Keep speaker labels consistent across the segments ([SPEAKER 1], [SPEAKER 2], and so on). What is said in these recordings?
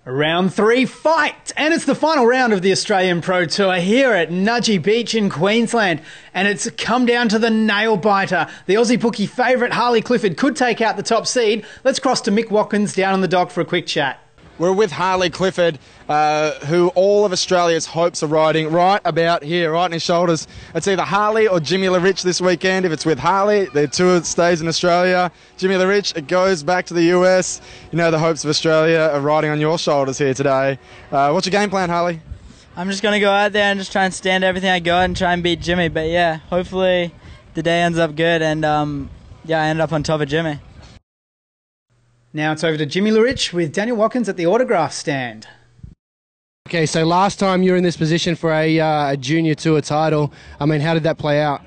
[SPEAKER 1] Round 3 fight! And it's the final round of the Australian Pro Tour here at Nudgee Beach in Queensland. And it's come down to the nail biter. The Aussie bookie favourite Harley Clifford could take out the top seed. Let's cross to Mick Watkins down on the dock for a quick chat.
[SPEAKER 2] We're with Harley Clifford, who all of Australia's hopes are riding right about here, right on his shoulders. It's either Harley or Jimmy LaRich this weekend. If it's with Harley, the tour stays in Australia. Jimmy LaRich, it goes back to the US. You know, the hopes of Australia are riding on your shoulders here today. What's your game plan, Harley?
[SPEAKER 3] I'm just going to go out there and just try and stand everything I got and try and beat Jimmy. But yeah, hopefully the day ends up good and yeah, I end up on top of Jimmy.
[SPEAKER 1] Now it's over to Jimmy LaRich with Daniel Watkins at the autograph stand.
[SPEAKER 4] Okay, so last time you were in this position for a junior tour title, I mean, how did that play out?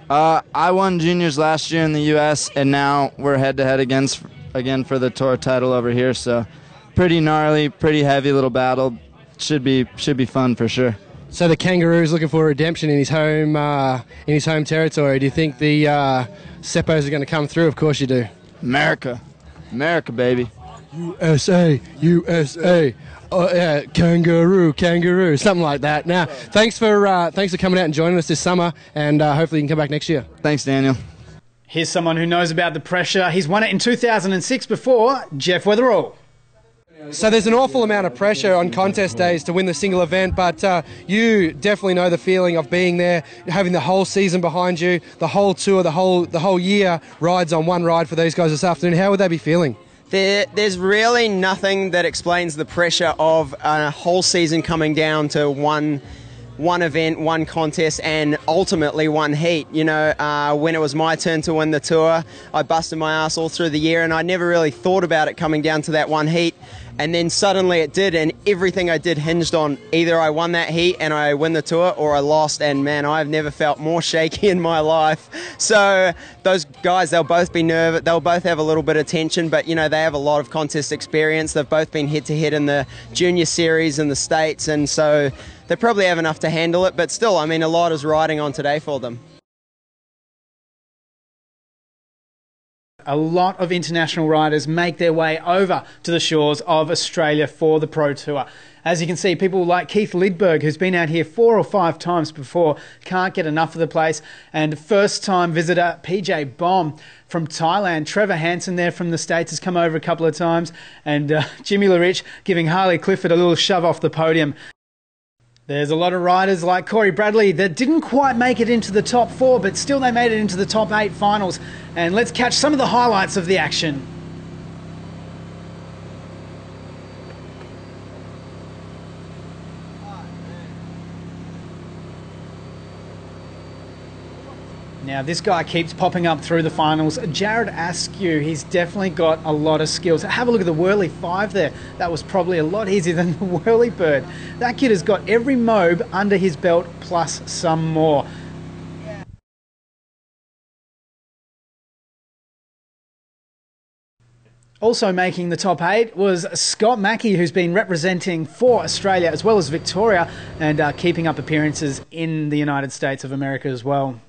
[SPEAKER 5] I won juniors last year in the US, and now we're head-to-head again for the tour title over here. So pretty gnarly, pretty heavy little battle. Should be fun for sure.
[SPEAKER 4] So the Kangaroo's looking for redemption in his home territory. Do you think the Seppos are going to come through? Of course you do.
[SPEAKER 5] America, baby.
[SPEAKER 4] USA, USA. Yeah, kangaroo, something like that. Now, thanks for coming out and joining us this summer, and hopefully you can come back next year.
[SPEAKER 5] Thanks, Daniel.
[SPEAKER 1] Here's someone who knows about the pressure. He's won it in 2006 before, Jeff Weatherall.
[SPEAKER 4] So there's an awful amount of pressure on contest days to win the single event, but you definitely know the feeling of being there, having the whole season behind you, the whole tour, the whole year rides on one ride for these guys this afternoon. How would they be feeling?
[SPEAKER 6] There's really nothing that explains the pressure of a whole season coming down to one event, one contest, and ultimately one heat. You know, when it was my turn to win the tour, I busted my ass all through the year, and I never really thought about it coming down to that one heat. And then suddenly it did, and everything I did hinged on either I won that heat and I win the tour, or I lost, and man, I've never felt more shaky in my life. So those guys, they'll both be nervous, they'll both have a little bit of tension, but you know, they have a lot of contest experience. They've both been head-to-head in the junior series in the States, and so they probably have enough to handle it, but still, I mean, a lot is riding on today for them.
[SPEAKER 1] A lot of international riders make their way over to the shores of Australia for the Pro Tour. As you can see, people like Keith Lidberg, who's been out here 4 or 5 times before, can't get enough of the place. And first-time visitor PJ Bomb from Thailand. Trevor Hansen there from the States has come over a couple of times. And Jimmy LaRich giving Harley Clifford a little shove off the podium. There's a lot of riders like Corey Bradley that didn't quite make it into the top 4, but still they made it into the top 8 finals. And let's catch some of the highlights of the action. Now this guy keeps popping up through the finals. Jared Askew, he's definitely got a lot of skills. Have a look at the Whirly 5 there. That was probably a lot easier than the Whirly Bird. That kid has got every mobe under his belt plus some more. Also making the top 8 was Scott Mackey, who's been representing for Australia as well as Victoria and keeping up appearances in the United States of America as well.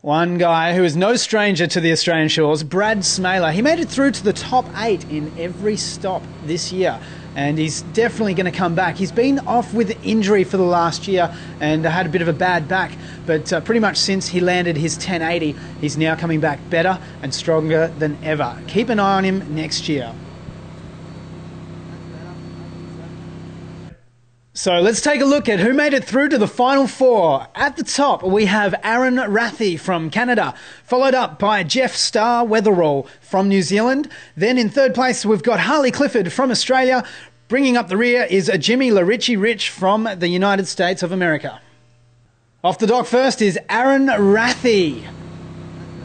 [SPEAKER 1] One guy who is no stranger to the Australian shores, Brad Smaler. He made it through to the top 8 in every stop this year, and he's definitely going to come back. He's been off with injury for the last year and had a bit of a bad back, but pretty much since he landed his 1080, he's now coming back better and stronger than ever. Keep an eye on him next year. So let's take a look at who made it through to the final 4. At the top, we have Aaron Rathie from Canada, followed up by Jeff Star Weatherall from New Zealand. Then in third place, we've got Harley Clifford from Australia. Bringing up the rear is Jimmy LaRich from the United States of America. Off the dock first is Aaron Rathie.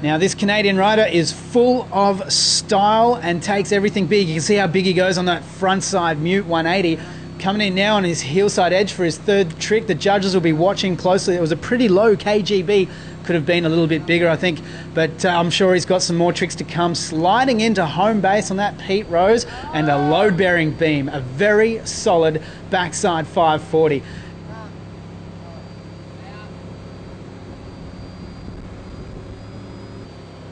[SPEAKER 1] Now this Canadian rider is full of style and takes everything big. You can see how big he goes on that front side mute 180. Coming in now on his heel side edge for his third trick. The judges will be watching closely. It was a pretty low KGB. Could have been a little bit bigger, I think. But I'm sure he's got some more tricks to come. Sliding into home base on that Pete Rose and a load-bearing beam. A very solid backside 540.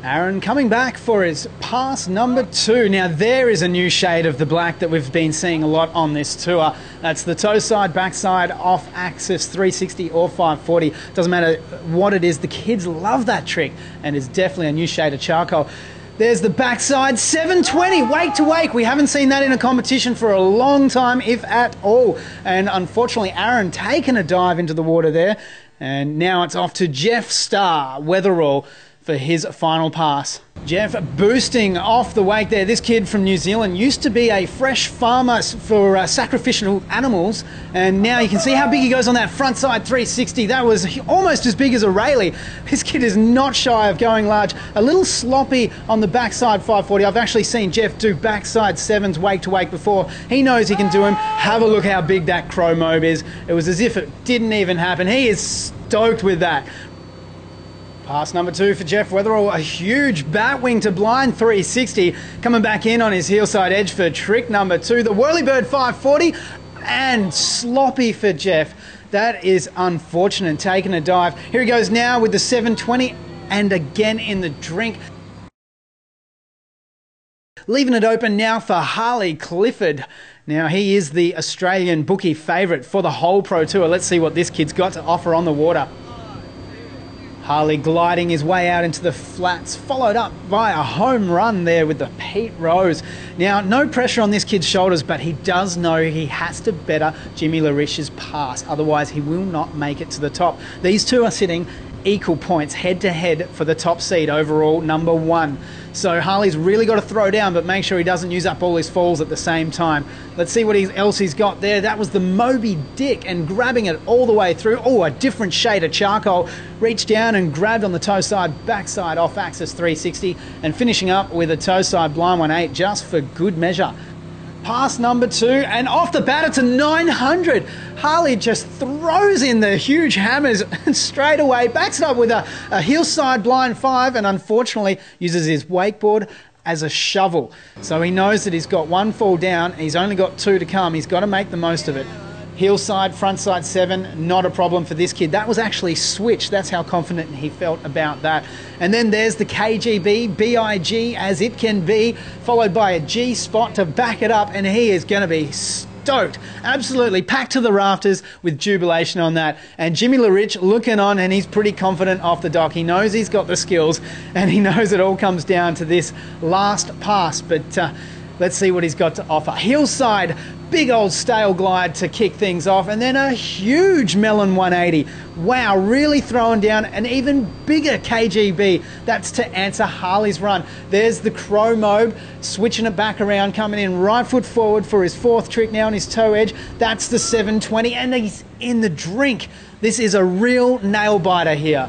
[SPEAKER 1] Aaron coming back for his pass number 2. Now there is a new shade of the black that we've been seeing a lot on this tour. That's the toe side, backside, off axis, 360 or 540. Doesn't matter what it is, the kids love that trick, and it's definitely a new shade of charcoal. There's the backside, 720, wake to wake. We haven't seen that in a competition for a long time, if at all. And unfortunately, Aaron taking a dive into the water there. And now it's off to Jeff Starr, Weatherall, for his final pass. Jeff boosting off the wake there. This kid from New Zealand used to be a fresh farmer for sacrificial animals, and now you can see how big he goes on that front side 360. That was almost as big as a Rayleigh. This kid is not shy of going large. A little sloppy on the backside 540. I've actually seen Jeff do backside sevens wake to wake before. He knows he can do them. Have a look how big that crow mobe is. It was as if it didn't even happen. He is stoked with that. Pass number 2 for Jeff Weatherall, a huge bat wing to blind 360, coming back in on his heel side edge for trick number 2. The Whirlybird 540 and sloppy for Jeff. That is unfortunate, taking a dive. Here he goes now with the 720 and again in the drink. Leaving it open now for Harley Clifford. Now he is the Australian bookie favourite for the whole Pro Tour. Let's see what this kid's got to offer on the water. Harley gliding his way out into the flats, followed up by a home run there with the Pete Rose. Now, no pressure on this kid's shoulders, but he does know he has to better Jimmy Larich's pass, otherwise he will not make it to the top. These two are sitting equal points head to head for the top seed overall, number 1. So Harley's really got to throw down, but make sure he doesn't use up all his falls at the same time. Let's see what else he's got there. That was the Moby Dick, and grabbing it all the way through. Oh, a different shade of charcoal. Reached down and grabbed on the toe side, backside, off axis 360, and finishing up with a toe side blind 1/8 just for good measure. Pass number 2, and off the bat it's a 900. Harley just throws in the huge hammers and straight away backs it up with a heel side blind 5, and unfortunately uses his wakeboard as a shovel. So he knows that he's got 1 fall down, he's only got 2 to come, he's got to make the most of it. Heel side, front side 7, not a problem for this kid. That was actually switched. That's how confident he felt about that. And then there's the KGB, BIG as it can be, followed by a G spot to back it up, and he is going to be stoked. Absolutely packed to the rafters with jubilation on that. And Jimmy Larich looking on, and he's pretty confident off the dock. He knows he's got the skills, and he knows it all comes down to this last pass. But let's see what he's got to offer. Heel side, big old stale glide to kick things off, and then a huge melon 180. Wow, really throwing down an even bigger KGB. That's to answer Harley's run. There's the crow mobe, switching it back around, coming in right foot forward for his 4th trick now on his toe edge. That's the 720, and he's in the drink. This is a real nail biter here.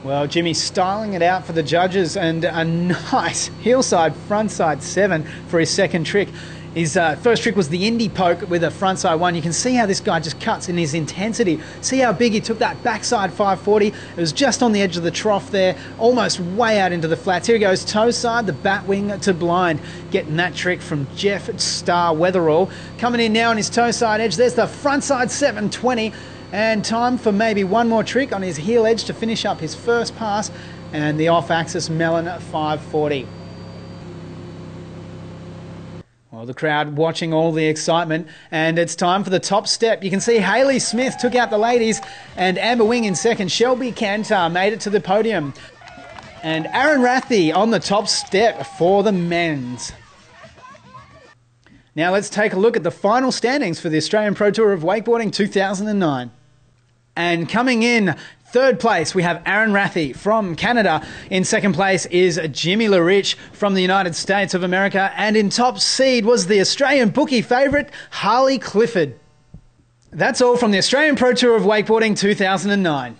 [SPEAKER 1] Well, Jimmy's styling it out for the judges, and a nice heel side, front side 7 for his 2nd trick. His first trick was the Indy poke with a front side 1. You can see how this guy just cuts in his intensity. See how big he took that backside 540. It was just on the edge of the trough there, almost way out into the flats. Here he goes, toe side, the bat wing to blind. Getting that trick from Jeff Starr Weatherall. Coming in now on his toe side edge. There's the front side 720. And time for maybe one more trick on his heel edge to finish up his first pass, and the off-axis melon 540. Well, the crowd watching all the excitement, and it's time for the top step. You can see Hayley Smith took out the ladies, and Amber Wing in second. Shelby Cantor made it to the podium. And Aaron Rathie on the top step for the men's. Now let's take a look at the final standings for the Australian Pro Tour of Wakeboarding 2009. And coming in 3rd place, we have Aaron Rathie from Canada. In 2nd place is Jimmy Larich from the United States of America. And in top seed was the Australian bookie favourite, Harley Clifford. That's all from the Australian Pro Tour of Wakeboarding 2009.